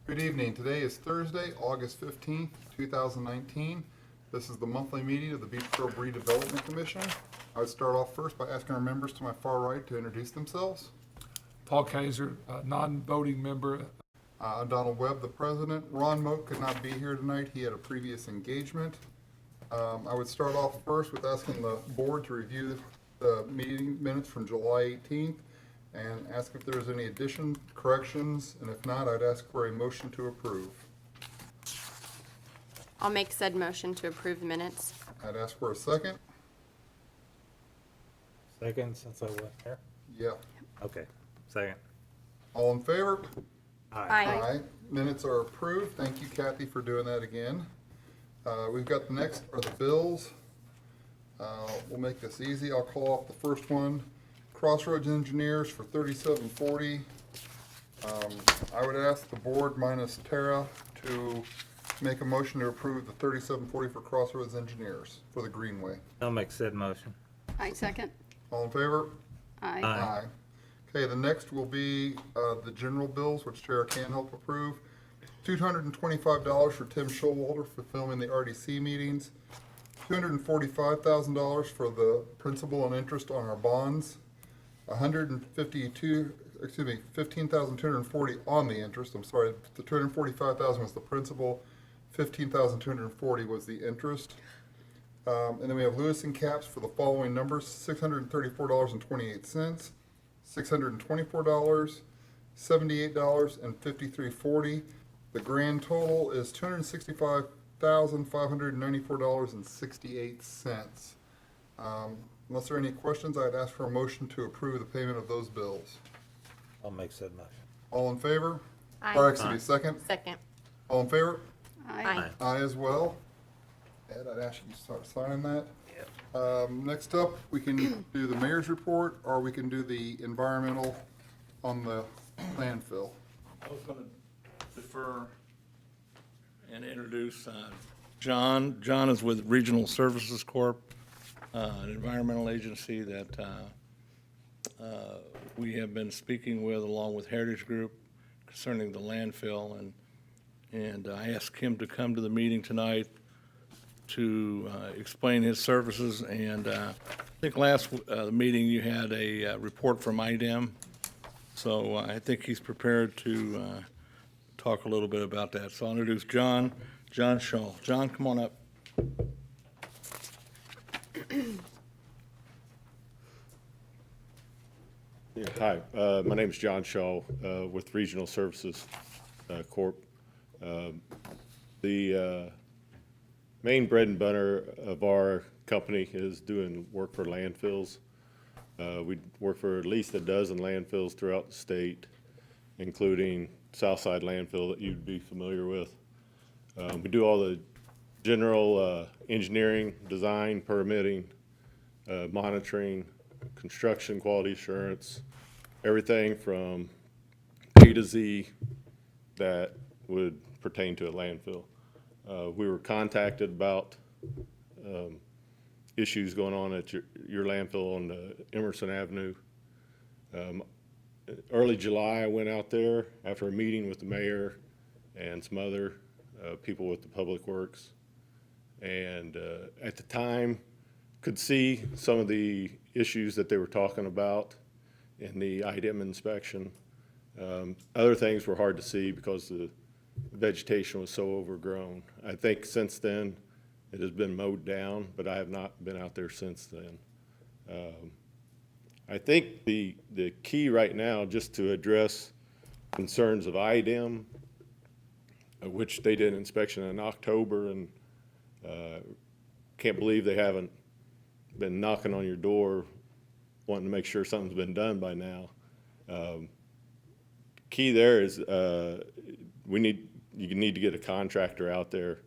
Good evening. Today is Thursday, August 15th, 2019. This is the monthly meeting of the Beech Redevelopment Commission. I would start off first by asking our members to my far right to introduce themselves. Paul Kaiser, non-voting member. I'm Donald Webb, the president. Ron Moak could not be here tonight. He had a previous engagement. I would start off first with asking the board to review the meeting minutes from July 18th and ask if there's any additions, corrections, and if not, I'd ask for a motion to approve. I'll make said motion to approve the minutes. I'd ask for a second. Second, since I wasn't here? Yeah. Okay, second. All in favor? Aye. Minutes are approved. Thank you, Kathy, for doing that again. We've got the next are the bills. We'll make this easy. I'll call off the first one. Crossroads Engineers for $37.40. I would ask the board minus Tara to make a motion to approve the $37.40 for Crossroads Engineers for the Greenway. I'll make said motion. I second. All in favor? Aye. Aye. Okay, the next will be the general bills, which Tara can help approve. $225 for Tim Showalter for filming the RDC meetings. $245,000 for the principal and interest on our bonds. $15,240 on the interest. I'm sorry, the $245,000 was the principal. $15,240 was the interest. And then we have Lewis and Caps for the following numbers: $634.28, $624, $78, and $53.40. The grand total is $265,594.68. Unless there are any questions, I'd ask for a motion to approve the payment of those bills. I'll make said motion. All in favor? Aye. Or excuse me, second? Second. All in favor? Aye. Aye as well. Ed, I'd ask you to start signing that. Yep. Next up, we can do the mayor's report, or we can do the environmental on the landfill. I was going to defer and introduce John. John is with Regional Services Corp., an environmental agency that we have been speaking with along with Heritage Group concerning the landfill. And I asked him to come to the meeting tonight to explain his services. And I think last meeting you had a report from IDEM. So I think he's prepared to talk a little bit about that. So I'll introduce John Shaw. John, come on up. Yeah, hi, my name is John Shaw with Regional Services Corp. The main bread and butter of our company is doing work for landfills. We work for at least a dozen landfills throughout the state, including Southside Landfill that you'd be familiar with. We do all the general engineering, design, permitting, monitoring, construction, quality assurance, everything from A to Z that would pertain to a landfill. We were contacted about issues going on at your landfill on Emerson Avenue. Early July, I went out there after a meeting with the mayor and some other people with the Public Works. And at the time, could see some of the issues that they were talking about in the IDEM inspection. Other things were hard to see because the vegetation was so overgrown. I think since then it has been mowed down, but I have not been out there since then. I think the key right now, just to address concerns of IDEM, which they did an inspection in October, and can't believe they haven't been knocking on your door wanting to make sure something's been done by now. Key there is you need to get a contractor out there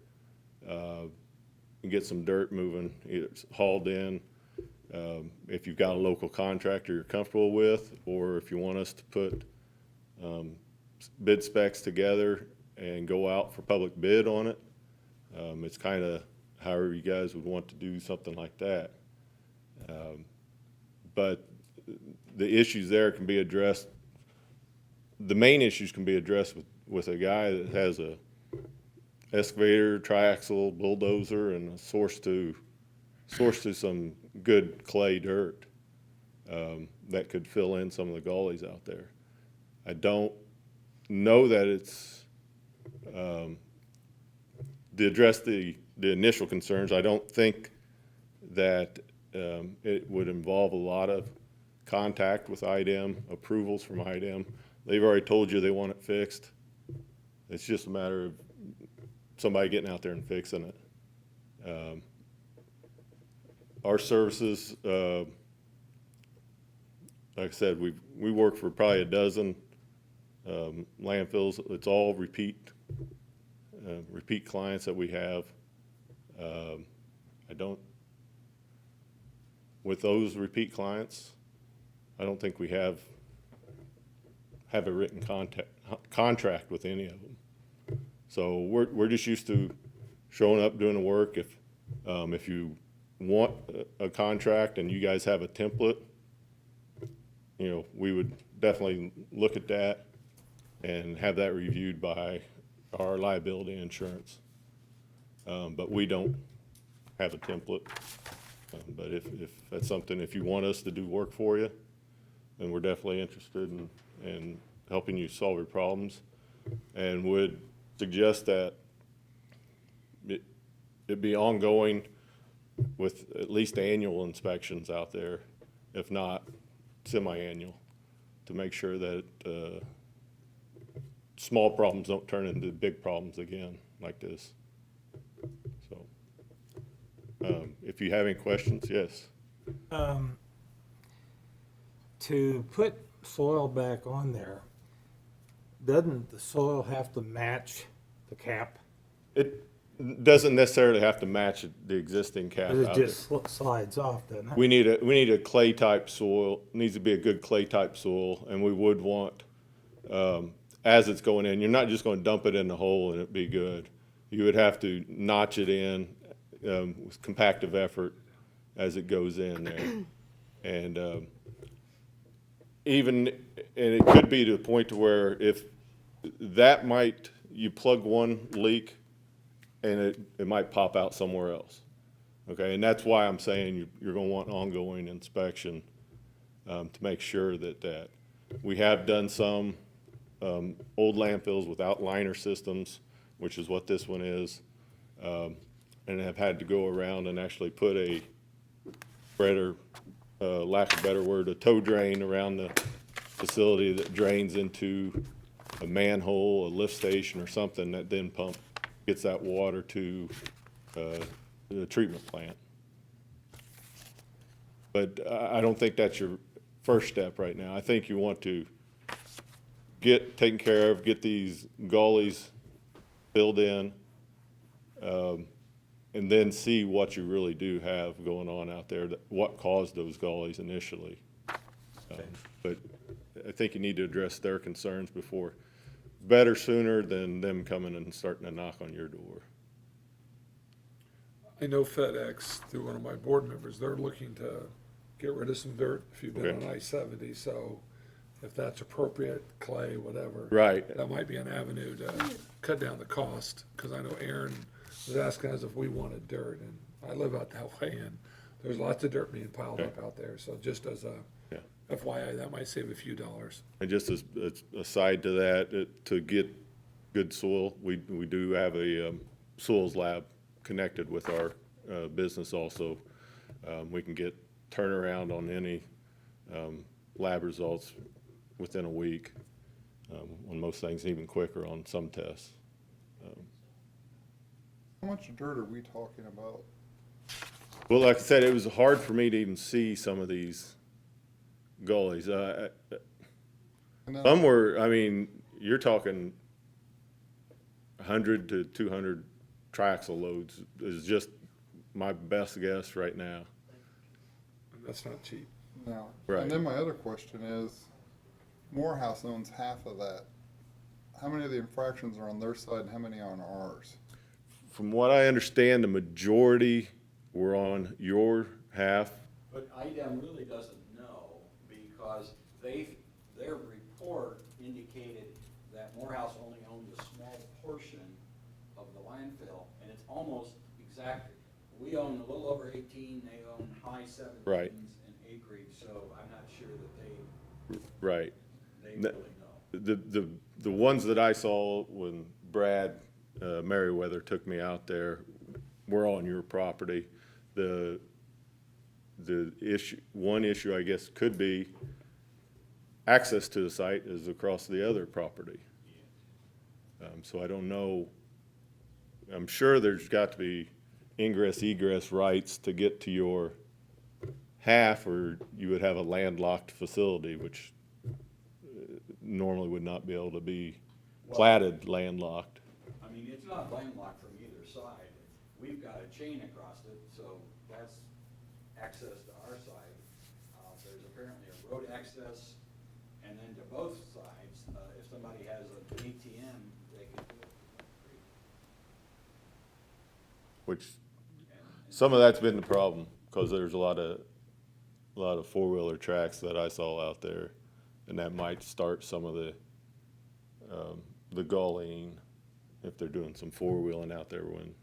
and get some dirt moving, either hauled in. If you've got a local contractor you're comfortable with, or if you want us to put bid specs together and go out for public bid on it, it's kind of however you guys would want to do something like that. But the issues there can be addressed, the main issues can be addressed with a guy that has a excavator, triaxle, bulldozer, and a source to some good clay dirt that could fill in some of the gullies out there. I don't know that it's to address the initial concerns. I don't think that it would involve a lot of contact with IDEM, approvals from IDEM. They've already told you they want it fixed. It's just a matter of somebody getting out there and fixing it. Our services, like I said, we work for probably a dozen landfills. It's all repeat clients that we have. With those repeat clients, I don't think we have a written contract with any of them. So we're just used to showing up, doing the work. If you want a contract and you guys have a template, we would definitely look at that and have that reviewed by our liability insurance. But we don't have a template. But if that's something, if you want us to do work for you, then we're definitely interested in helping you solve your problems, and would suggest that it be ongoing with at least annual inspections out there, if not semi-annual, to make sure that small problems don't turn into big problems again like this. So, if you have any questions, yes. To put soil back on there, doesn't the soil have to match the cap? It doesn't necessarily have to match the existing cap It out there. just slides off, doesn't it? We need a clay type soil. It needs to be a good clay type soil, and we would want, as it's going in, you're not just going to dump it in the hole and it'd be good. You would have to notch it in with compactive effort as it goes in there, and it could be to the point to where if that you plug one leak and it might pop out somewhere else. Okay, and that's why I'm saying you're going to want ongoing inspection to make sure that we have done some old landfills without liner systems, which is what this one is, and have had to go around and actually put a spreader, lack of a better word, a tow drain around the facility that drains into a manhole, a lift station, or something that then gets that water to the treatment plant. But I don't think that's your first step right now. I think you want to get taken care of, get these gullies filled in, and then see what you really do have going on out there, what caused those gullies initially. But I think you need to address their concerns better sooner than them coming and starting to knock on your door. I know FedEx, through one of my board members, they're looking to get rid of some dirt if you've been Okay. on I-70, so if that's appropriate, clay, whatever. Right. That might be an avenue to cut down the cost, because I know Aaron was asking us if we wanted dirt, and I live out that way, and there's lots of dirt being piled Okay. up out there, so just as a Yeah. FYI, that might save a few dollars. And just as a side to that, to get good soil, we do have a soils lab connected with our business also. We can get turnaround on any lab results within a week, on most things, even quicker on some tests. How much dirt are we talking about? Well, like I said, it was hard for me to even see some of these gullies. And then- Some were, you're talking 100 to 200 triaxle loads is just my best guess right now. That's not cheap. No. Right. And then my other question is, Morehouse owns half of that. How many of the infractions are on their side and how many are on ours? From what I understand, the majority were on your half. But IDEM really doesn't know, because their report indicated that Morehouse only owned I-17s Right. and acreage, so I'm not sure that Right. they No. really know. The ones that I saw when Brad Merriweather took me out there were on your property. The one issue I guess could be access to the site is across the other property. So I don't know, I'm sure there's got to be ingress egress rights to get to your half, or you would have a landlocked facility, which normally would not be able to be platted landlocked. I mean, it's not landlocked from either side. We've got a chain across it, so that's access to our side. There's apparently a road access, and then to both sides, if somebody has an ATM, they can do it from that creek. Which, some of that's been the problem, because there's a lot of four-wheeler tracks that I saw out there, and that might start some of the gullying if they're doing some four-wheeling out there when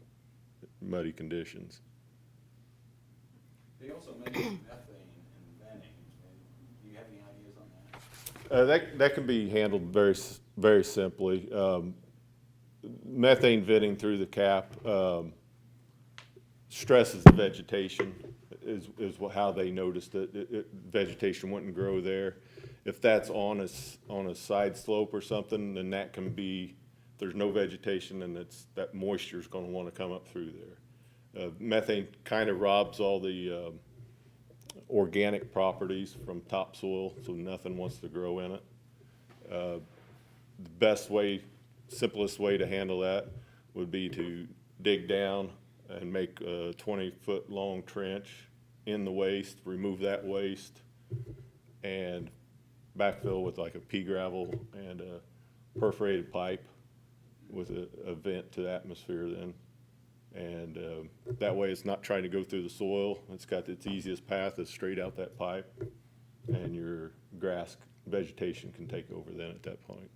muddy conditions. They also mentioned methane and venting. Do you have any ideas on that? That can be handled very simply. Methane venting through the cap stresses the vegetation, is how they noticed it. Vegetation wouldn't grow there. If that's on a side slope or something, then that can be, there's no vegetation, and that moisture's going to want to come up through there. Methane kind of robs all the organic properties from topsoil, so nothing wants to grow in it. The best way, simplest way to handle that would be to dig down and make a 20-foot long trench in the waste, remove that waste, and backfill with like a pea gravel and a perforated pipe with a vent to the atmosphere then. And that way it's not trying to go through the soil. It's got its easiest path is straight out that pipe, and your grass vegetation can take over then at that point.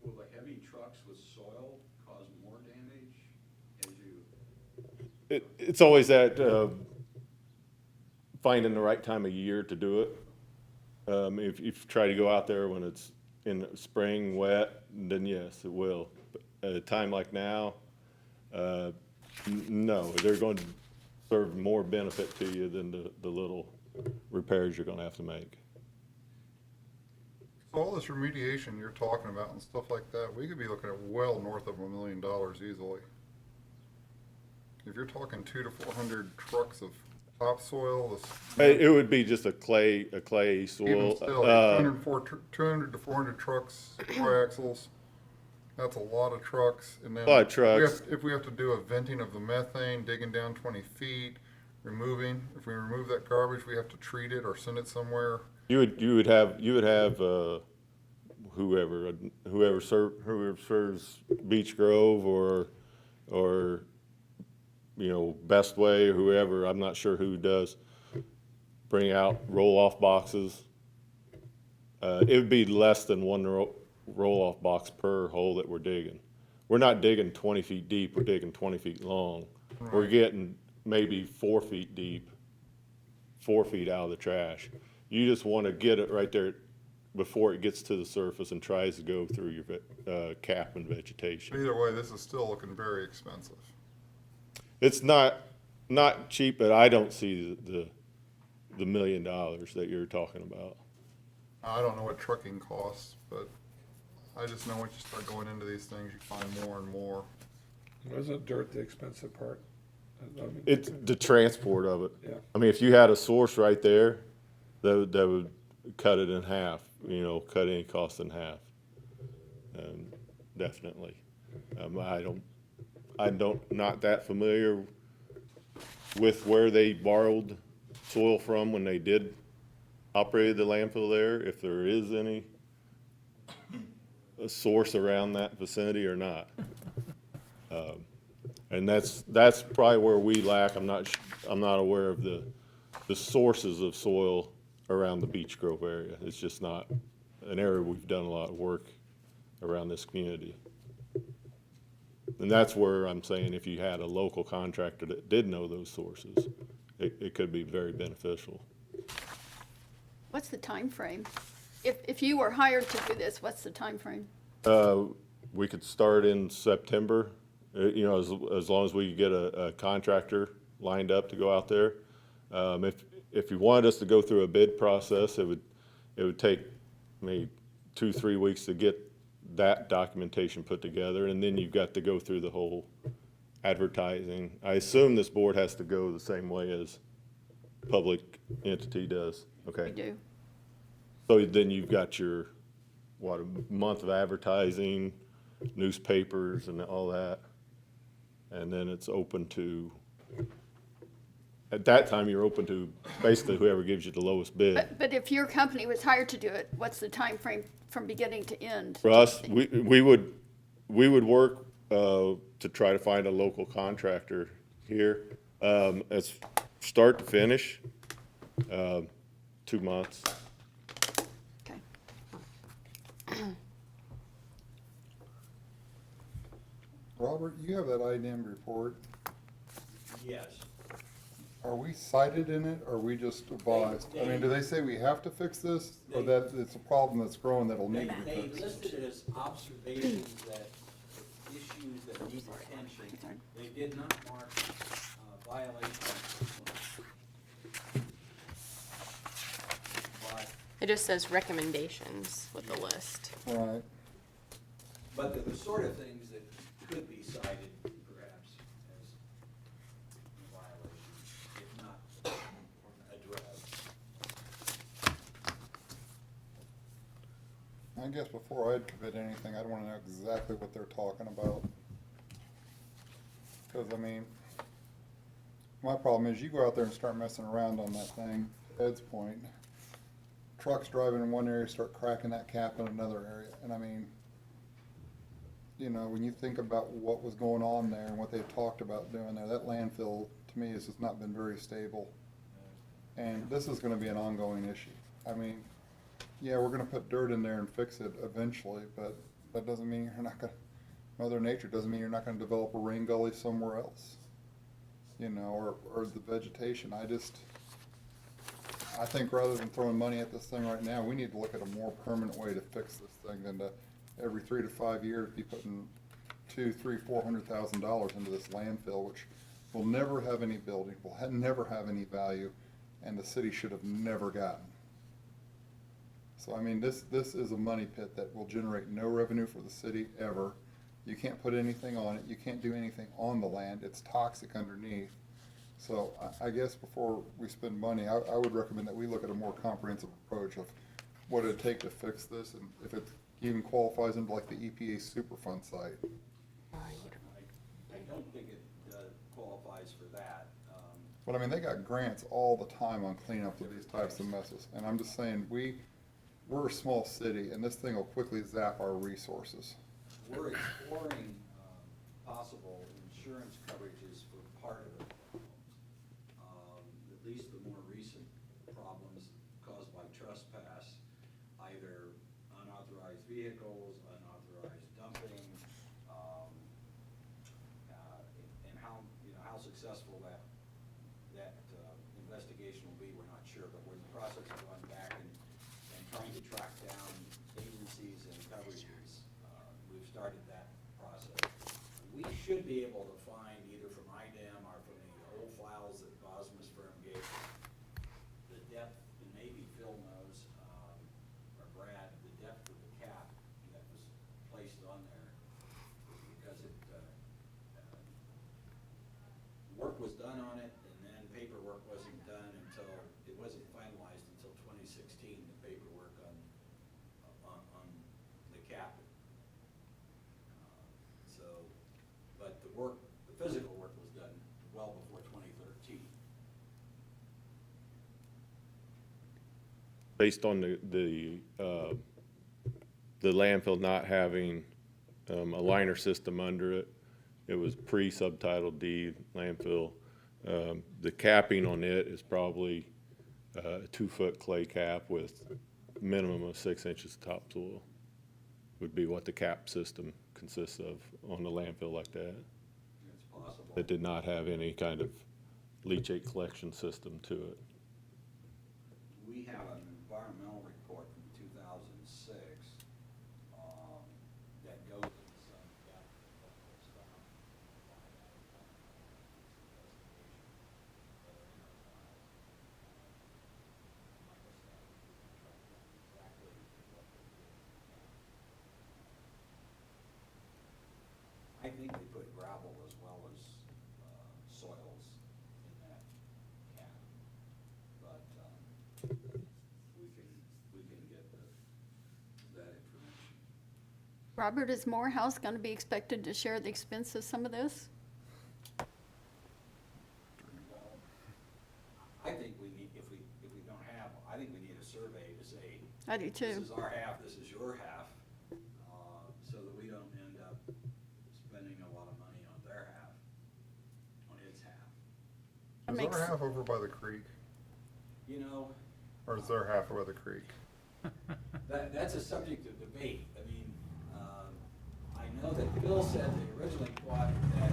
Will the heavy trucks with soil cause more damage as you? It's always that finding the right time of year to do it. If you try to go out there when it's in the spring wet, then yes, it will. But at a time like now, no, they're going to serve more benefit to you than the little repairs you're going to have to make. So all this remediation you're talking about and stuff like that, we could be looking at well north of $1 million easily. If you're talking 200 to 400 trucks of topsoil, It would be just a clay even soil. still, 200 to 400 trucks, four axles, that's a lot of trucks. And then A lot of trucks. if we have to do a venting of the methane, digging down 20 feet, if we remove that garbage, we have to treat it or send it somewhere. You would have whoever serves Beech Grove or Best Way or whoever, I'm not sure who does, bring out roll-off boxes. It would be less than one roll-off box per hole that we're digging. We're not digging 20 feet deep, we're digging 20 feet long. Right. We're getting maybe 4 feet deep, 4 feet out of the trash. You just want to get it right there before it gets to the surface and tries to go through your cap and vegetation. Either way, this is still looking very expensive. It's not cheap, but I don't see the $1 million that you're talking about. I don't know what trucking costs, but I just know once you start going into these things, you find more and more. Wasn't dirt the expensive part? I mean, It's the transport of it. Yeah. I mean, if you had a source right there, that would cut it in half, cut any cost in half. Definitely. Not that familiar with where they borrowed soil from when they did operate the landfill there, if there is any a source around that vicinity or not. And that's probably where we lack. I'm not aware of the sources of soil around the Beech Grove area. It's just not an area we've done a lot of work around this community. And that's where I'm saying if you had a local contractor that did know those sources it could be very beneficial. What's the time frame? If you were hired to do this, what's the time frame? We could start in September, you know, as long as we get a contractor lined up to go out there. If you wanted us to go through a bid process, it would take maybe 2-3 weeks to get that documentation put together, and then you've got to go through the whole advertising. I assume this board has to go the same way as public entity does, okay? We do. So then you've got your, what, a month of advertising, newspapers and all that. And then it's open to, at that time, you're open to basically whoever gives you the lowest bid. But if your company was hired to do it, what's the time frame from beginning to end? For us, we would work to try to find a local contractor here. It's start to finish, 2 months. Okay. Robert, you have that IDM report. Yes. Are we cited in it, or are we just advised? I mean, do they say we have to fix this, or that it's a problem that's growing that'll need to be They fixed? listed it as observations that, issues that need attention. They did not mark violations. But, It just says recommendations with the list. Right. but they're the sort of things that could be cited perhaps as violations, if not addressed. I guess before I'd commit anything, I'd wanna know exactly what they're talking about. Cause I mean, my problem is you go out there and start messing around on that thing, Ed's point. Trucks driving in one area start cracking that cap in another area, and I mean, you know, when you think about what was going on there and what they talked about doing there, that landfill, to me, has just not been very stable. And this is gonna be an ongoing issue. I mean, yeah, we're gonna put dirt in there and fix it eventually, but that doesn't mean you're not gonna, Mother Nature doesn't mean you're not gonna develop a rain gully somewhere else. You know, or the vegetation. I think rather than throwing money at this thing right now, we need to look at a more permanent way to fix this thing than to every 3 to 5 years be putting $200,000, $300,000, $400,000 into this landfill, which will never have any building, will never have any value, and the city should have never gotten. So I mean, this is a money pit that will generate no revenue for the city ever. You can't put anything on it, you can't do anything on the land, it's toxic underneath. So I guess before we spend money, I would recommend that we look at a more comprehensive approach of what it'd take to fix this, and if it even qualifies into like the EPA Superfund site. I don't think it qualifies for that. But I mean, they got grants all the time on cleanup of these types of messes, and I'm just saying, we're a small city, and this thing will quickly zap our resources. We're exploring possible insurance coverages for part of the problems. At least the more recent problems caused by trespass, either unauthorized vehicles, unauthorized dumping, and how successful that investigation will be, we're not sure, but we're in the process of going back and trying to track down agencies and coverages. We've started that process. We should be able to find either from IDEM or from the old files that Bosma's firm gave us, the depth, and maybe Phil knows, or Brad, the depth of the cap that was placed on there, because work was done on it, and then paperwork wasn't done until, it wasn't finalized until 2016, the paperwork on the cap. So, but the physical work was done well before 2013. Based on the landfill not having a liner system under it, it was pre-subtitle D landfill. The capping on it is probably a 2-foot clay cap with minimum of 6 inches topsoil, would be what the cap system consists of on a landfill like that. It's possible. That did not have any kind of leachate collection system to it. We have an environmental report from 2006 that goes into some depth of what was found by that investigation. But in our files, like I said, we can track down exactly what they did. I think they put gravel as well as soils in that cap, but we can get that information. Robert, is Morehouse gonna be expected to share the expense of some of this? I think we need, if we don't have, I think we need a survey to say, I do this too. is our half, this is your half, so that we don't end up spending a lot of money on their half, on its half. That Is makes- our half over by the creek, You know, or is their half over the creek? that's a subject of debate. I mean, I know that Bill said they originally thought that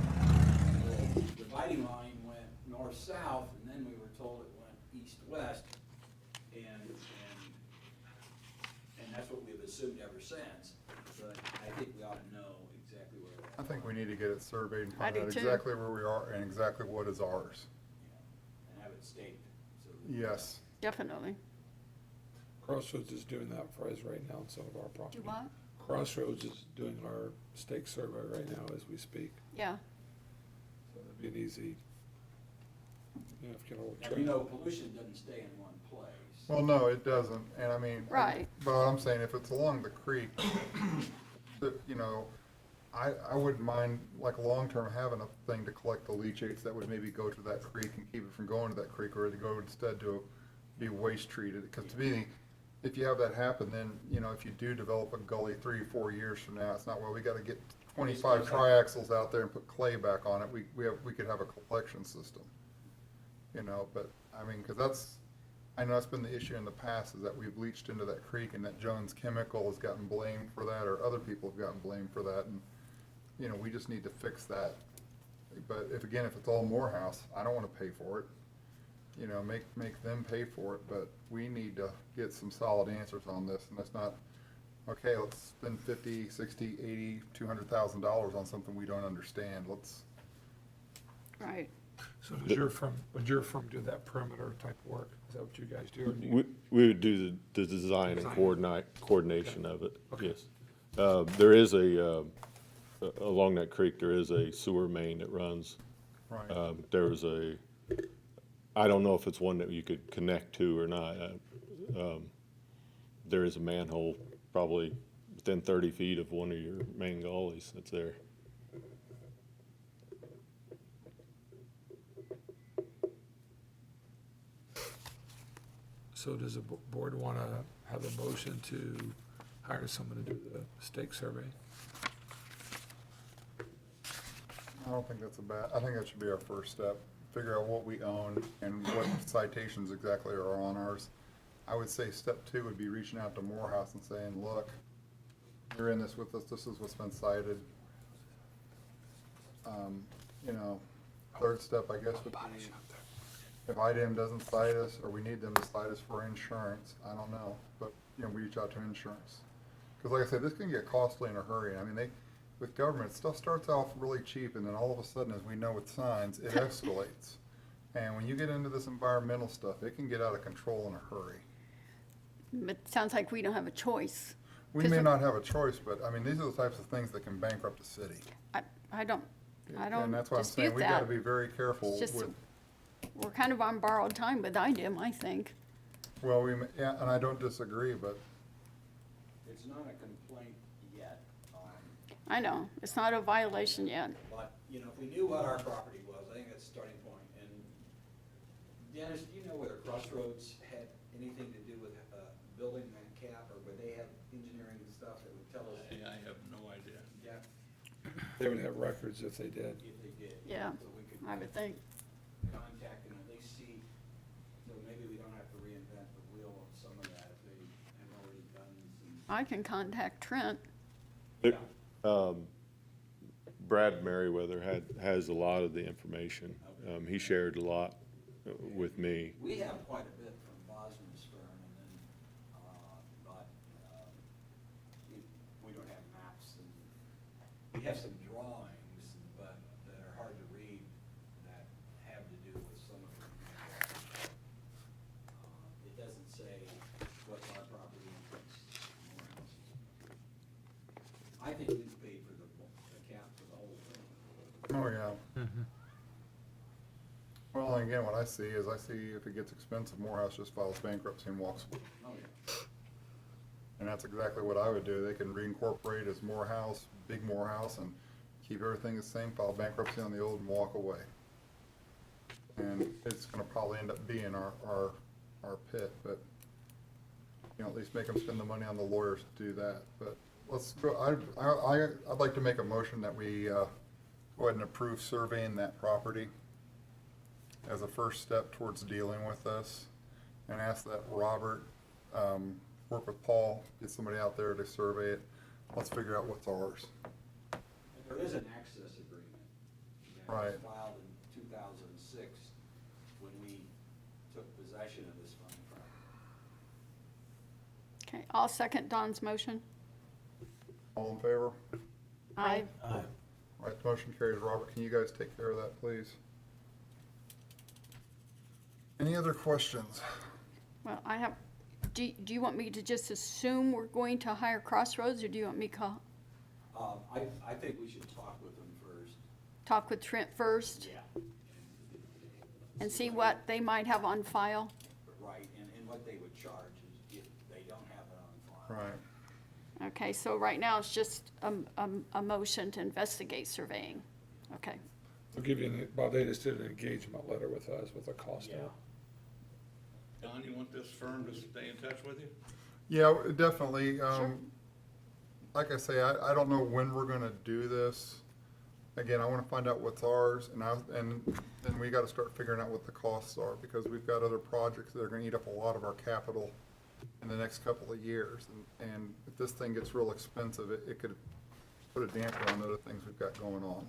the dividing line went north-south, and then we were told it went east-west, and that's what we've assumed ever since. But I think we ought to know exactly where that. I think we need to get it surveyed and I find do out too. exactly where we are and exactly what is ours. And have it staked, so. Yes. Definitely. Crossroads is doing that for us right now on some of our property. Do what? Crossroads is doing our stake survey right now as we speak, Yeah. so that'd be an easy, you know, if you can hold And track. you know, pollution doesn't stay in one place. Well, no, it doesn't, and I mean. Right. But I'm saying if it's along the creek, you know, I wouldn't mind, like, long-term having a thing to collect the leachates that would maybe go to that creek and keep it from going to that creek, or to go instead to be waste treated, because to me, if you have that happen, then, you know, if you do develop a gully 3 or 4 years from now, it's not, well, we gotta get 25 triaxles out there and put clay back on it, we could have a collection system. You know, but, I mean, cause I know that's been the issue in the past, is that we've leached into that creek, and that Jones Chemical has gotten blamed for that, or other people have gotten blamed for that, and, you know, we just need to fix that. But if it's all Morehouse, I don't wanna pay for it. You know, make them pay for it, but we need to get some solid answers on this, and that's not, okay, let's spend 50, 60, 80, $200,000 on something we don't understand, let's. Right. So would your firm do that perimeter type work? Is that what you guys do? Or do you- We would do the design and Design. coordination of it, Okay. yes. There is along that creek, there is a sewer main that runs. Right. There was I don't know if it's one that you could connect to or not. There is a manhole probably within 30 feet of one of your main gullies that's there. So does the board want to have a motion to hire someone to do the stake survey? I don't think that's I think that should be our first step, figure out what we own and what citations exactly are on ours. I would say step 2 would be reaching out to Morehouse and saying, look, you're in this with us, this is what's been cited. You know, third step, I guess, would be, if IDEM doesn't cite us, or we need them to cite us for insurance, I don't know, but, you know, we reach out to insurance. Because like I said, this can get costly in a hurry. I mean, with government, stuff starts off really cheap, and then all of a sudden, as we know with signs, it escalates. And when you get into this environmental stuff, it can get out of control in a hurry. But it sounds like we don't have a choice. We 'Cause may not have a choice, but, I mean, these are the types of things that can bankrupt the city. I don't And that's why I'm saying, dispute we gotta that. be very careful It's just, with, we're kind of on borrowed time with IDEM, I think. well, yeah, and I don't disagree, but It's not a complaint yet, I know, it's not a violation yet. but, you know, if we knew what our property was, I think that's a starting point. And Dennis, do you know whether Crossroads had anything to do with building that cap, or would they have engineering stuff that would tell us I have no idea. depth They would have records if they did. if they did? Yeah, So we could I would think. contact and at least see, so maybe we don't have to reinvent the wheel on some of that if they have already done some. I can contact Trent. There- Brad Merriweather has a lot of the information. He shared a lot with me. We have quite a bit from Bosma's firm, and then, but we don't have maps, and we have some drawings, but that are hard to read, that have to do with some of them. It doesn't say what's our property interest, morehouses. I think we paid for the cap for the whole thing. Oh, yeah. Well, and again, what I see is if it gets expensive, Morehouse just files bankruptcy and walks away. Oh, yeah. And that's exactly what I would do. They can reincorporate as Morehouse, big Morehouse, and keep everything the same, file bankruptcy on the old and walk away. And it's gonna probably end up being our pit, but, you know, at least make them spend the money on the lawyers to do that. But let's go, I'd like to make a motion that we, go ahead and approve surveying that property as a first step towards dealing with this, and ask that Robert, work with Paul, get somebody out there to survey it. Let's figure out what's ours. And there is an access agreement that was Right. filed in 2006 when we took possession of this fund property. Okay, I'll second Don's motion. All in favor? Aye. Aye. Right, the motion carries. Robert, can you guys take care of that, please? Any other questions? Well, I have, do you want me to just assume we're going to hire Crossroads, or do you want me to call, I think we should talk with them first. talk with Trent first? Yeah. And see what they might have on file? Right, and what they would charge is if they don't have it on file. Right. Okay, so right now it's just a motion to investigate surveying. Okay, I'll give you, Bob, they just did an engagement letter with us with a cost Yeah. out. Don, you want this firm to stay in touch with you? Yeah, definitely. Sure. Like I say, I don't know when we're gonna do this. Again, I wanna find out what's ours, and then we gotta start figuring out what the costs are, because we've got other projects that are gonna eat up a lot of our capital in the next couple of years. And if this thing gets real expensive, it could put a damper on other things we've got going on.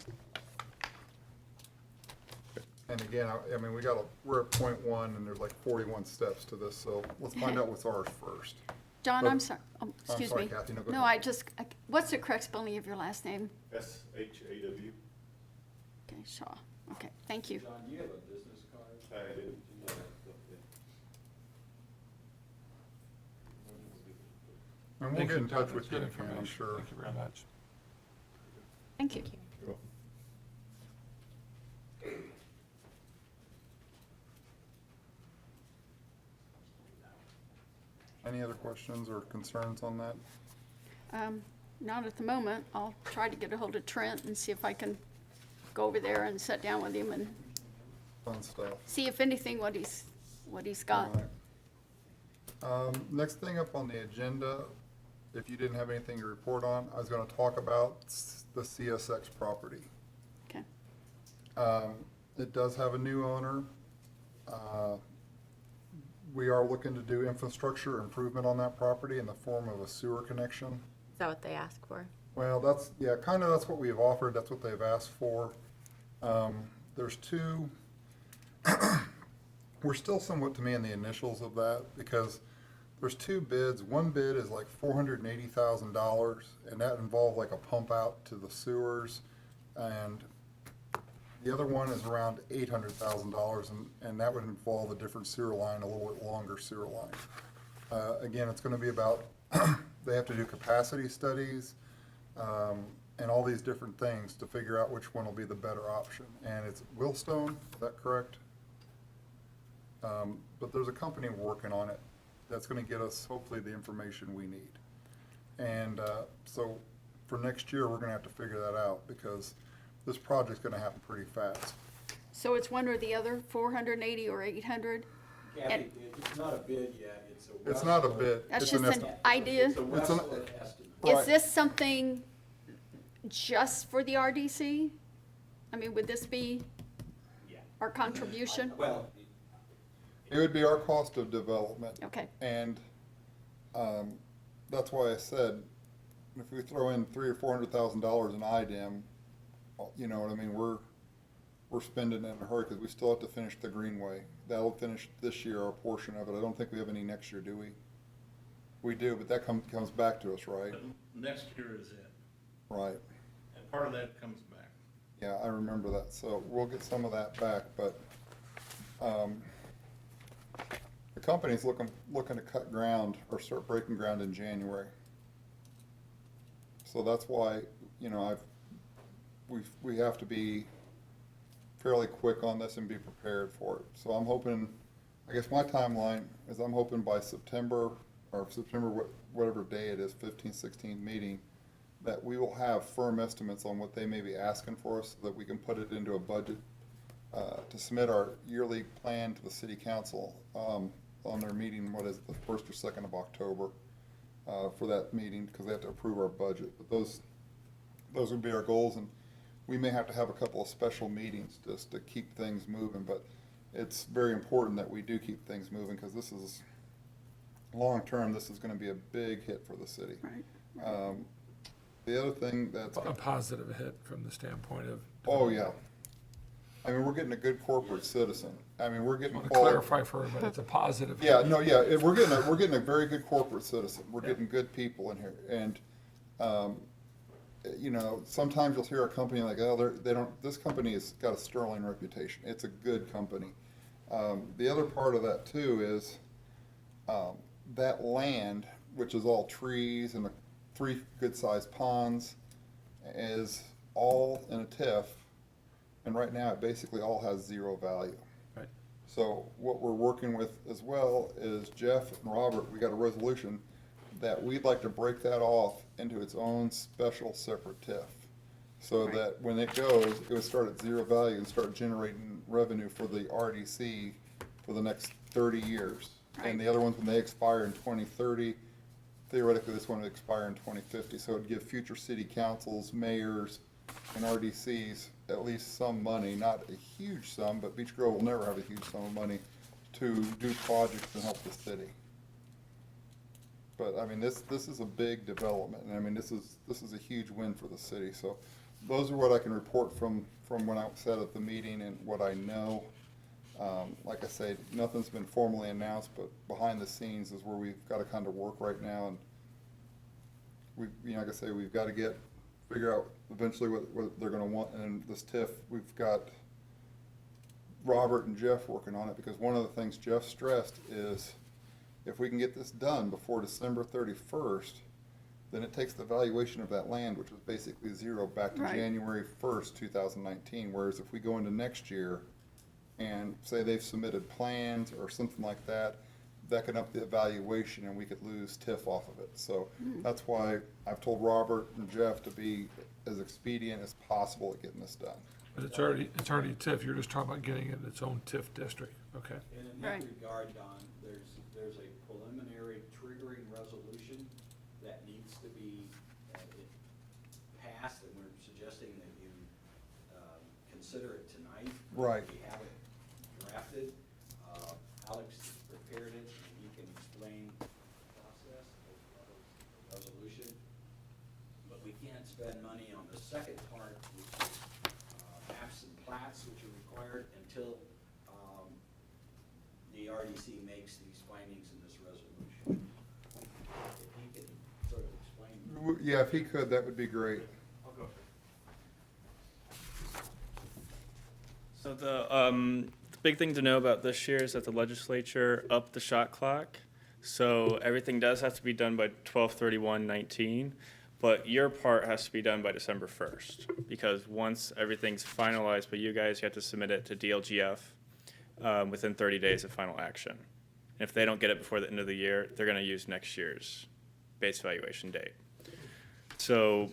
And again, I mean, we're at point one, and there's like 41 steps to this, so let's find out what's ours first. John, But- I'm sorry, excuse sorry, me. Kathy, no, go No, ahead. what's the correct spelling of your last name? SHAW. Okay, Shaw, okay, thank you. John, do you have a business card? I do. And we'll Thank get you, in touch Don. with you, Good Ken, I'm information. sure. Thank you very much. Thank you. Any other questions or concerns on that? Not at the moment. I'll try to get a hold of Trent and see if I can go over there and sit down with him and Fun stuff. see if anything, what he's got. All right. Next thing up on the agenda, if you didn't have anything to report on, I was gonna talk about the CSX property. Okay, It does have a new owner. We are looking to do infrastructure improvement on that property in the form of a sewer connection. Is that what they asked for? Well, that's what we've offered, that's what they've asked for. There's two, we're still somewhat, to me, in the initials of that, because there's two bids. One bid is like $480,000, and that involved like a pump out to the sewers, and the other one is around $800,000, and that would involve a different sewer line, a little bit longer sewer line. Again, it's gonna be about, they have to do capacity studies, and all these different things to figure out which one will be the better option. And it's Willstone, is that correct? But there's a company working on it that's gonna get us hopefully the information we need. And, so for next year, we're gonna have to figure that out, because this project's gonna happen pretty fast. so it's one or the other, 480 or 800? Kathy, it's not a bid yet, it's a. It's not a Westwood- bid. That's it's just an estimate. idea? It's a It's an- Westwood estimate. Is Right. this something just for the RDC? I mean, would this be Yeah. our contribution? Well, It would be our cost of development. Okay, And, that's why I said, if we throw in $300,000 or $400,000 in IDEM, You know what I mean? We're spending it in a hurry because we still have to finish the Greenway. That'll finish this year, our portion of it. I don't think we have any next year, do we? We do, but that comes back to us, right? But next year is it, Right. and part of that comes back. Yeah, I remember that. So we'll get some of that back, but, the company's looking to cut ground or start breaking ground in January. So that's why, you know, we have to be fairly quick on this and be prepared for it. So I'm hoping, I guess my timeline is I'm hoping by September, whatever day it is, 15th, 16th meeting, that we will have firm estimates on what they may be asking for us, so that we can put it into a budget to submit our yearly plan to the city council on their meeting, what is it, the 1st or 2nd of October, for that meeting, because they have to approve our budget. But those would be our goals, and we may have to have a couple of special meetings just to keep things moving, but it's very important that we do keep things moving, because this is, long-term, this is gonna be a big hit for the city. Right. The other thing that's, A positive hit from the standpoint of. oh, yeah. I mean, we're getting a good corporate citizen. I mean, we're I getting want to called. clarify for everybody, it's a positive. Yeah, no, yeah, we're getting a very good corporate citizen. We're getting good people in here. And, you know, sometimes you'll hear a company like, oh, this company has got a sterling reputation. It's a good company. The other part of that too is, that land, which is all trees and the 3 good-sized ponds, is all in a TIF. And right now, it basically all has 0 value. Right. So what we're working with as well is Jeff and Robert, we got a resolution that we'd like to break that off into its own special separate TIF. So Right. that when it goes, it would start at 0 value and start generating revenue for the RDC for the next 30 years. And the other ones, when they expire in 2030, theoretically, this one would expire in 2050. So it'd give future city councils, mayors, and RDCs at least some money, not a huge sum, but Beech Grove will never have a huge sum of money to do projects and help the city. But I mean, this is a big development, and I mean, this is a huge win for the city. So those are what I can report from when I sat at the meeting and what I know. Like I say, nothing's been formally announced, but behind the scenes is where we've got to kind of work right now, and you know, like I say, we've got to figure out eventually what they're gonna want, and this TIF, we've got Robert and Jeff working on it, because one of the things Jeff stressed is, if we can get this done before December 31st, then it takes the valuation of that land, which was basically 0, back to Right. January 1st, 2019, whereas if we go into next year and say they've submitted plans or something like that, that can up the evaluation and we could lose TIF off of it. So that's why I've told Robert and Jeff to be as expedient as possible at getting this done. But it's already TIF, you're just talking about getting it in its own TIF district, okay? And in Right. that regard, Don, there's a preliminary triggering resolution that needs to be passed, and we're suggesting that you consider it tonight. Right. We have it drafted. Alex prepared it, and he can explain the process as well as the resolution. But we can't spend money on the second part, which is maps and plats, which are required, until the RDC makes these findings in this resolution. If he can sort of explain. Yeah, if he could, that would be great. I'll go. So the big thing to know about this year is that the legislature upped the shot clock. So everything does have to be done by 12/31/19, but your part has to be done by December 1st. Because once everything's finalized by you guys, you have to submit it to DLGF within 30 days of final action. And if they don't get it before the end of the year, they're gonna use next year's base valuation date. So,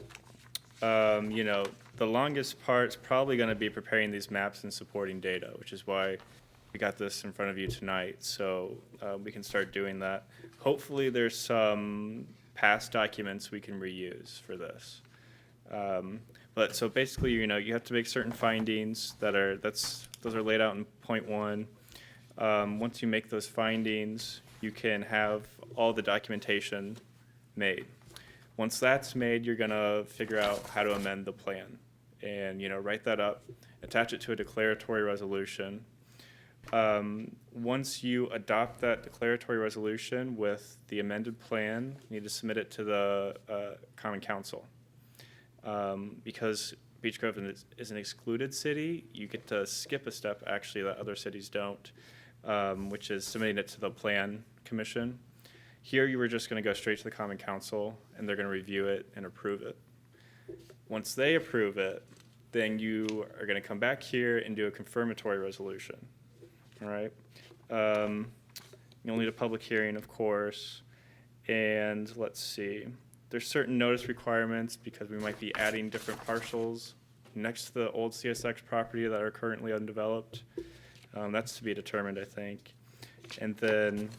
you know, the longest part's probably gonna be preparing these maps and supporting data, which is why we got this in front of you tonight, so we can start doing that. Hopefully, there's some past documents we can reuse for this. But so basically, you know, you have to make certain findings those are laid out in point 1. Once you make those findings, you can have all the documentation made. Once that's made, you're gonna figure out how to amend the plan. and, write that up, attach it to a declaratory resolution. Once you adopt that declaratory resolution with the amended plan, you need to submit it to the Common Council. Because Beech Grove is an excluded city, you get to skip a step actually that other cities don't, which is submitting it to the Plan Commission. Here, you were just going to go straight to the Common Council, and they're going to review it and approve it. Once they approve it, then you are going to come back here and do a confirmatory resolution. All right? You'll need a public hearing, of course. And let's see. There's certain notice requirements because we might be adding different parcels next to the old CSX property that are currently undeveloped. That's to be determined, I think. And then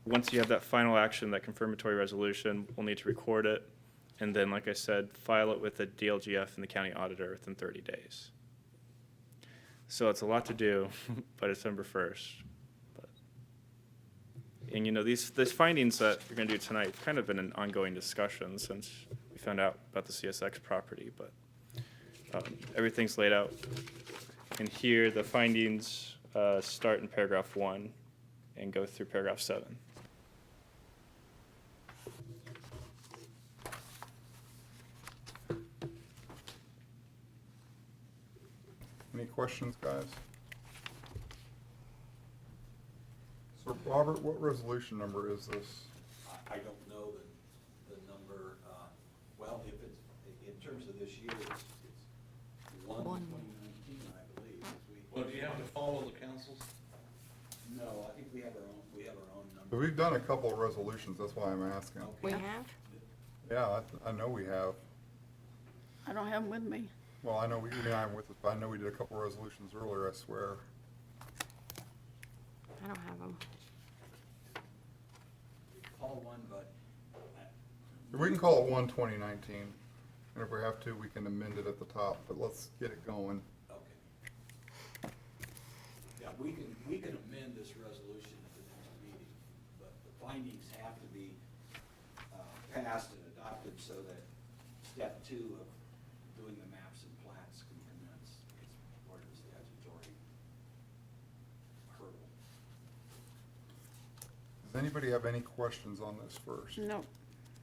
once you have that final action, that confirmatory resolution, we'll need to record it. And then, like I said, file it with the DLGF and the county auditor within 30 days. So it's a lot to do by December 1st. And these findings that you're going to do tonight have kind of been an ongoing discussion since we found out about the CSX property, but everything's laid out. And here, the findings start in paragraph 1 and go through paragraph 7. Any questions, guys? So Robert, what resolution number is this? I don't know the number, well, if it's, in terms of this year, it's 1/2019, I believe. Well, do you have to follow the councils? No, I think we have our own But number. we've done a couple of resolutions, that's why I'm asking. We have? Yeah, I know we have. I don't have them with me. Well, I know we I'm with us, but I know we did a couple of resolutions earlier, I swear. I don't have them. Call one, but We can call it 1/2019, and if we have to, we can amend it at the top, but let's get it going. okay. Yeah, we can amend this resolution at the next meeting, but the findings have to be passed and adopted so that step 2 of doing the maps and plats can commence. It's part of the statutory hurdle. Does anybody have any questions on this first? No,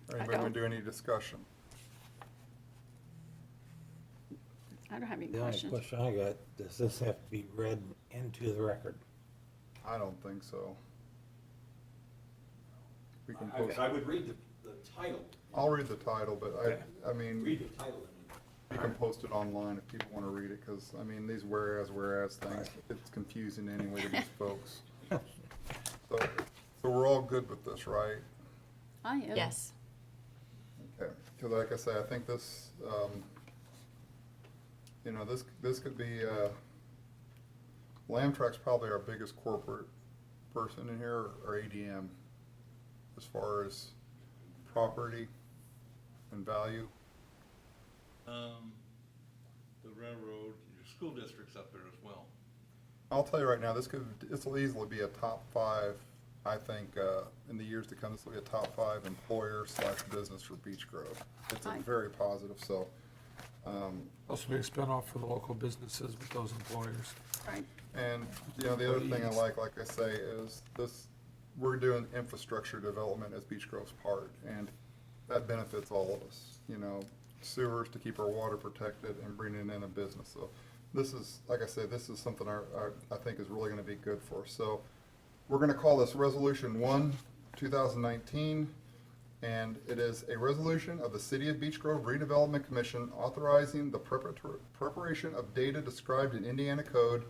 Or I anybody want don't. to do any discussion? I don't have any The only questions. question I got, does this have to be read into the record? I don't think so. We can post, I would read the title. I'll read the title, but I mean, Read the title and you can post it online if people want to read it, because, I mean, these whereas things, it's confusing anyway to these folks. So we're all good with this, right? I am. Yes. Okay, because like I say, I think this, this could be, Lamtrak's probably our biggest corporate person in here, or ADM, as far as property and value. The railroad, your school district's up there as well. I'll tell you right now, this will easily be a top 5, I think, in the years to come, this will be a top 5 employer/business for Beech Grove. It's a Aye. very positive, so, Also be a spinoff for the local businesses with those employers. Right. and, the other thing I like I say, is this, we're doing infrastructure development as Beech Grove's part, and that benefits all of us, sewers to keep our water protected and bringing in a business. So this is, like I said, this is something I think is really gonna be good for us. So we're gonna call this Resolution 1, 2019, and it is a resolution of the City of Beech Grove Redevelopment Commission authorizing the preparation of data described in Indiana Code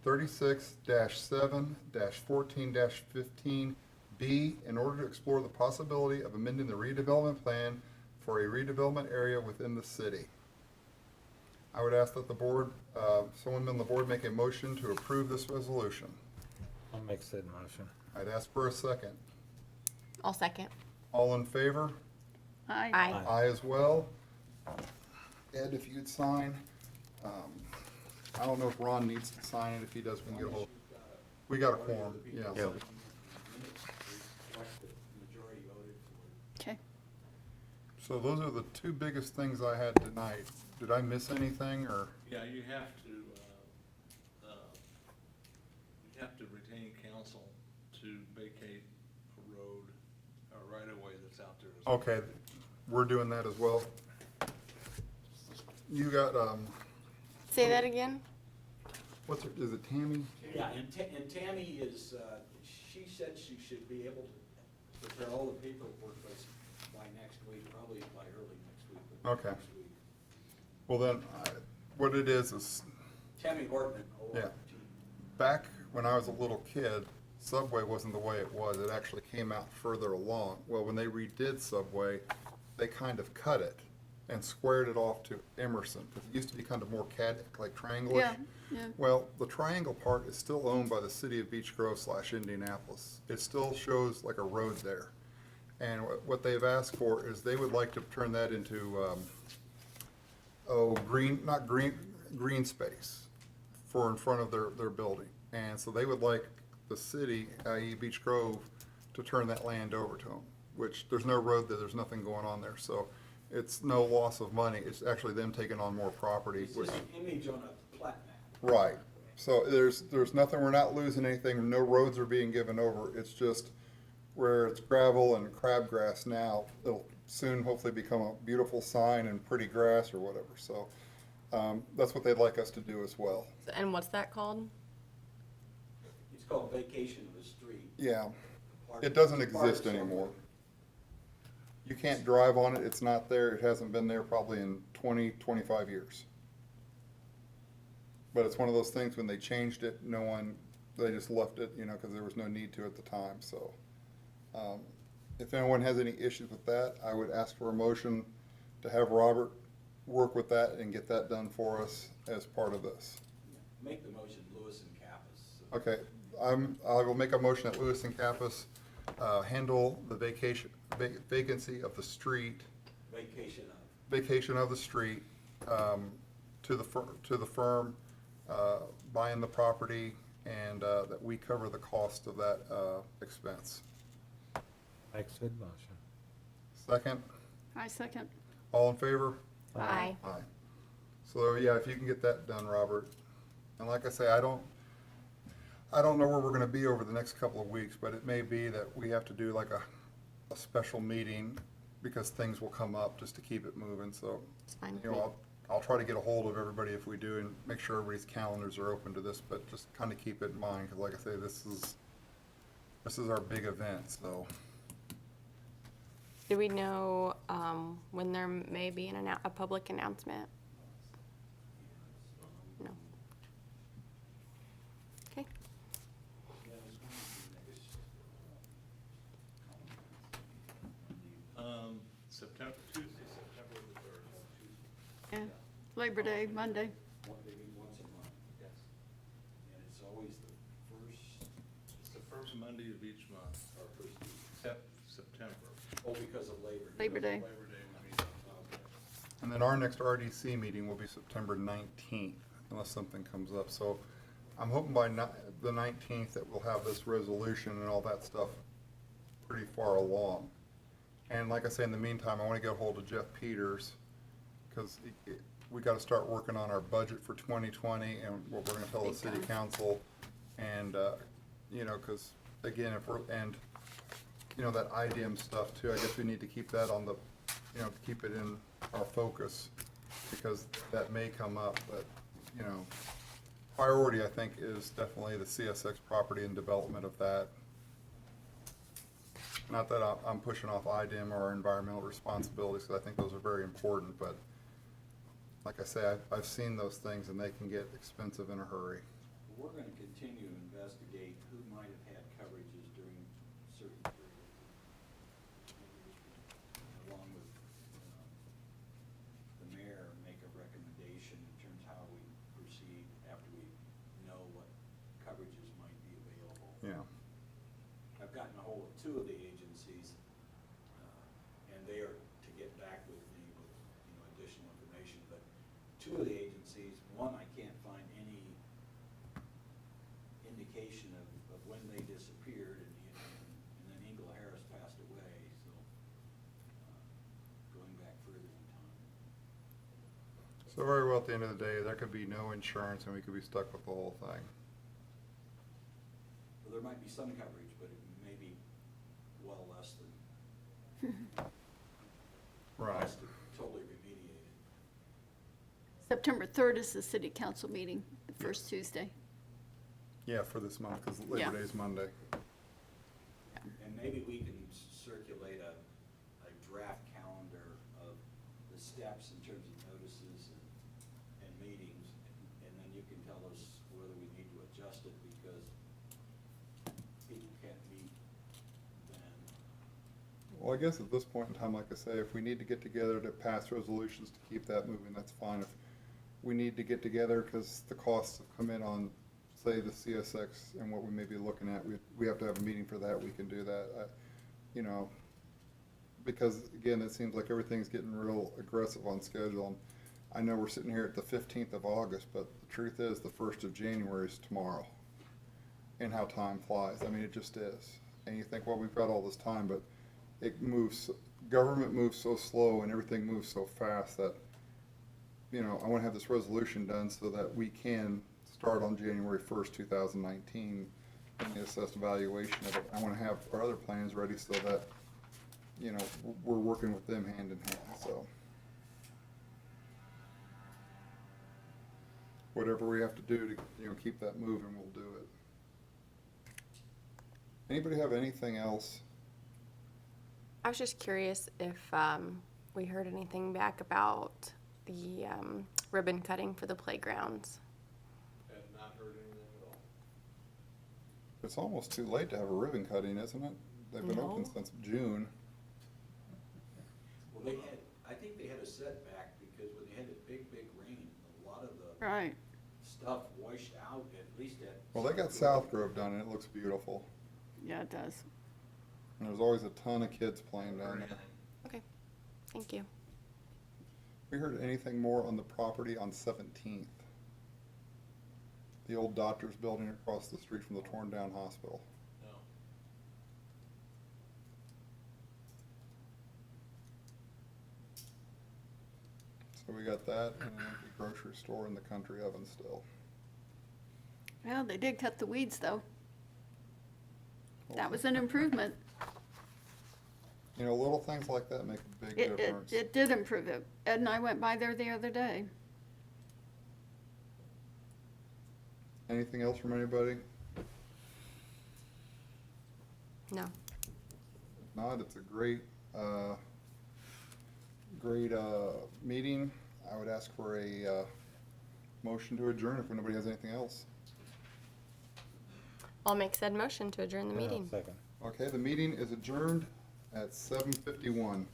36-7-14-15B in order to explore the possibility of amending the redevelopment plan for a redevelopment area within the city. I would ask that the board, someone on the board make a motion to approve this resolution. I'll make said motion. I'd ask for a second. I'll second. All in favor? Aye. Aye. Aye as well. Ed, if you'd sign. I don't know if Ron needs to sign it. If he does, we can get a hold. We got a quorum, yeah. majority voted for. Okay. So those are the two biggest things I had tonight. Did I miss anything, or? Yeah, you have to retain counsel to vacate a road, a right-of-way that's out there. as well. Okay, we're doing that as well. You got, Say that again? what's her, is it Tammy? Yeah, and Tammy is, she said she should be able to prepare all the paperwork by next week, probably by early next week. but Okay. next week. Well then, what it is, Tammy Hortman, Yeah. ORT. back when I was a little kid, Subway wasn't the way it was. It actually came out further along. Well, when they redid Subway, they kind of cut it and squared it off to Emerson. It used to be kind of more like triangle-ish. Yeah, yeah. Well, the triangle part is still owned by the city of Beech Grove / Indianapolis. It still shows like a road there. And what they've asked for is they would like to turn that into, green space for in front of their building. And so they would like the city, i.e. Beech Grove, to turn that land over to them, which there's no road there, there's nothing going on there. So it's no loss of money, it's actually them taking on more property. It's which- just an image on a plat map. Right. So there's nothing, we're not losing anything, no roads are being given over. It's just where it's gravel and crabgrass now, it'll soon hopefully become a beautiful sign and pretty grass or whatever. So that's what they'd like us to do as well. And what's that called? It's called vacation of the street. Yeah, Part- it doesn't part of exist anymore. Subway. You can't drive on it, it's not there, it hasn't been there probably in 20, 25 years. But it's one of those things, when they changed it, they just left it, because there was no need to at the time, so. If anyone has any issues with that, I would ask for a motion to have Robert work with that and get that done for us as part of this. Make the motion, Lewis and Kappas. Okay, I will make a motion that Lewis and Kappas handle the vacancy of the street, Vacation of. the street, to the firm buying the property, and that we cover the cost of that expense. Like said motion. Second, I second. all in favor? Aye. Aye. So, yeah, if you can get that done, Robert. And like I say, I don't know where we're gonna be over the next couple of weeks, but it may be that we have to do like a special meeting, because things will come up just to keep it moving, so. It's fine. I'll try to get a hold of everybody if we do, and make sure everybody's calendars are open to this, but just kinda keep it in mind, cause like I say, this is our big event, so. Do we know when there may be a public announcement? No. Okay. Tuesday, September the 3rd. Yeah. Labor Day, Monday. They meet once a month, yes. And it's always the first, It's the first Monday of each month, or first week. except September. Oh, because of Labor Day. Labor Day. Labor Day we meet. Okay. And then our next RDC meeting will be September 19th, unless something comes up. So I'm hoping by the 19th that we'll have this resolution and all that stuff pretty far along. And like I say, in the meantime, I want to get a hold of Jeff Peters, because we got to start working on our budget for 2020 and what we're going to tell the Big city time. council. And, because again, that IDM stuff too, I guess we need to keep that on the, keep it in our focus, because that may come up, but, priority, I think, is definitely the CSX property and development of that. Not that I'm pushing off IDM or our environmental responsibilities, because I think those are very important, but like I say, I've seen those things and they can get expensive in a hurry. We're gonna continue to investigate who might have had coverages during certain periods. Along with, the mayor, make a recommendation in terms of how we proceed after we know what coverages might be available. Yeah. I've gotten a hold of two of the agencies, and they are to get back with me with, additional information, but two of the agencies, one, I can't find any indication of when they disappeared, and then Ingle Harris passed away, so, going So very well, at the end of the day, there could be no insurance and we could be stuck with the whole thing. Well, there might be some coverage, but it may be well less than Right. cost to totally remediate it. September 3rd is the city council meeting, the first Tuesday. Yeah, for this month, because Yeah. Labor Day's Monday. And maybe we can circulate a draft calendar of the steps in terms of notices and meetings, and then you can tell us whether we need to adjust it because people can't meet then. Well, I guess at this point in time, like I say, if we need to get together to pass resolutions to keep that moving, that's fine. If we need to get together because the costs have come in on, say, the CSX and what we may be looking at, we have to have a meeting for that, we can do that. You know, because again, it seems like everything's getting real aggressive on schedule. And I know we're sitting here at the 15th of August, but the truth is the 1st of January is tomorrow. And how time flies. I mean, it just is. And you think, well, we've got all this time, but it moves, government moves so slow and everything moves so fast that, you know, I want to have this resolution done so that we can start on January 1st, 2019, and the assessed evaluation of it. I want to have our other plans ready so that, you know, we're working with them hand in hand, so. Whatever we have to do to, you know, keep that moving, we'll do it. Anybody have anything else? I was just curious if we heard anything back about the ribbon cutting for the playgrounds. Have not heard anything at all. It's almost too late to have a ribbon cutting, isn't it? They've been open No. since June. Well, I think they had a setback because when they had the big rain, a lot of the Right. stuff washed out, at least at. Well, they got South Grove done and it looks beautiful. Yeah, it does. And there's always a ton of kids playing down there. Okay, thank you. We heard anything more on the property on 17th? The old doctor's building across the street from the torn down hospital. No. So we got that and an empty grocery store in the country oven still. Well, they did cut the weeds, though. That was an improvement. You know, little things like that make a big It difference. did improve it. Ed and I went by there the other day. Anything else from anybody? No. If not, it's a great meeting. I would ask for a motion to adjourn if nobody has anything else. I'll make said motion to adjourn the meeting. Second. Okay, the meeting is adjourned at 7:51.